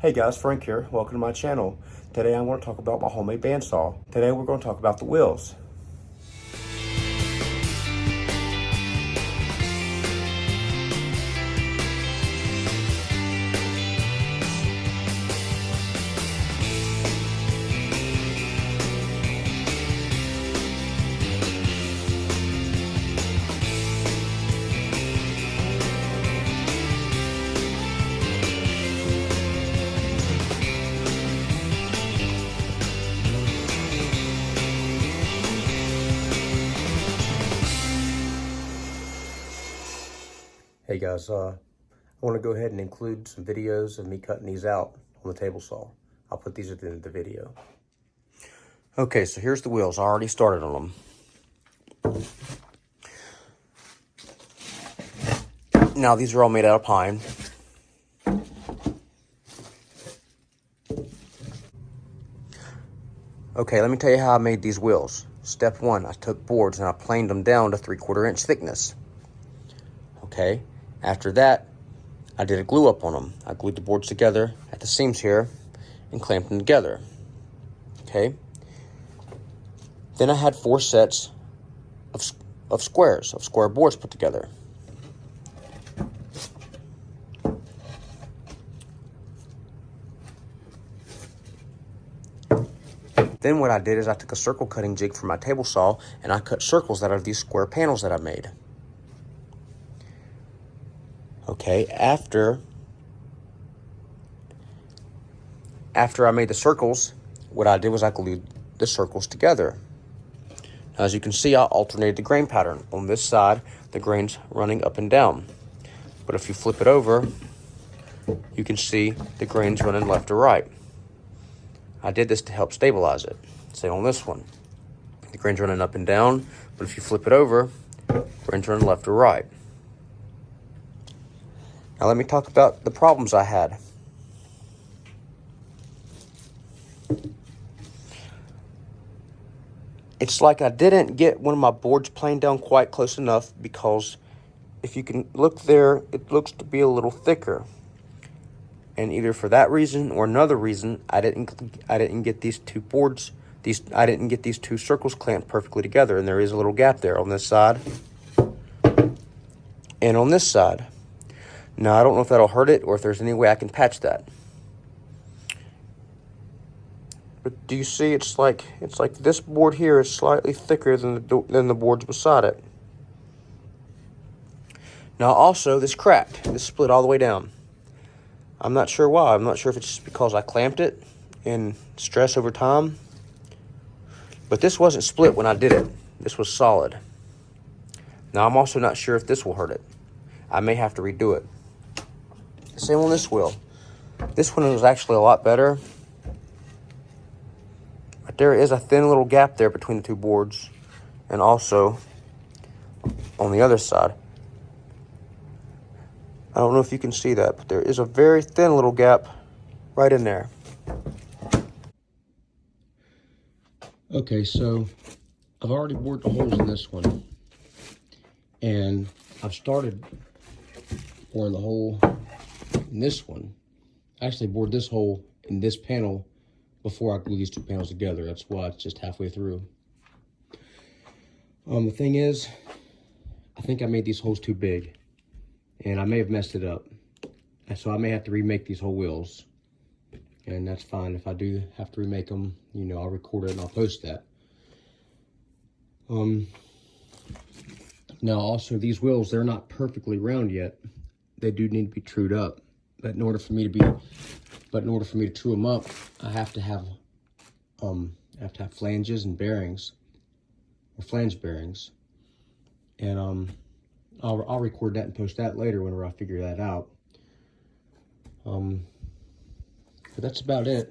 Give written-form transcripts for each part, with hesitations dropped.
Hey guys, Frank here. Welcome to my channel. Today I'm going to talk about my homemade bandsaw. Today we're going to talk about the wheels. Hey guys, I want to go ahead and include some videos of me cutting these out on the table saw. I'll put these at the end of the video. Okay, so here's the wheels. I already started on them. Now these are all made out of pine. Okay, let me tell you how I made these wheels. Step one, I took boards and I planed them down to 3/4 inch thickness. Okay, after that, I did a glue up on them. I glued the boards together at the seams here and clamped them together. Okay, then I had 4 sets of square boards put together. Then what I did is I took a circle cutting jig from my table saw and I cut circles out of these square panels that I made. Okay, after I made the circles, what I did was I glued the circles together. Now, as you can see, I alternated the grain pattern. On this side, the grain's running up and down. But if you flip it over, you can see the grain's running left to right. I did this to help stabilize it. Say on this one, the grain's running up and down, but if you flip it over, grain's running left to right. Now let me talk about the problems I had. It's like I didn't get one of my boards planed down quite close enough, because if you can look there, it looks to be a little thicker. And either for that reason or another reason, I didn't get these two boards, I didn't get these two circles clamped perfectly together, and there is a little gap there on this side and on this side. Now, I don't know if that'll hurt it or if there's any way I can patch that. But do you see, it's like this board here is slightly thicker than the boards beside it. Now also, this cracked. This split all the way down. I'm not sure why. I'm not sure if it's just because I clamped it in stress over time. But this wasn't split when I did it. This was solid. Now, I'm also not sure if this will hurt it. I may have to redo it. Same on this wheel. This one was actually a lot better. But there is a thin little gap there between the two boards. And also on the other side. I don't know if you can see that, but there is a very thin little gap right in there. Okay, so I've already bored the holes in this one. And I've started boring the hole in this one. I actually bored this hole in this panel before I glue these two panels together. That's why it's just halfway through. The thing is, I think I made these holes too big. And I may have messed it up. So I may have to remake these whole wheels. And that's fine. If I do have to remake them, you know, I'll record it and I'll post that. Now also, these wheels, they're not perfectly round yet. They do need to be trued up. But in order for me to true them up, I have to have flanges and bearings, or flange bearings. And I'll record that and post that later whenever I figure that out. But that's about it.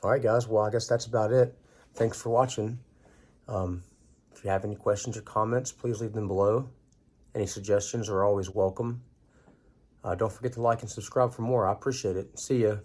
All right, guys. Well, I guess that's about it. Thanks for watching. If you have any questions or comments, please leave them below. Any suggestions are always welcome. Don't forget to like and subscribe for more. I appreciate it. See ya.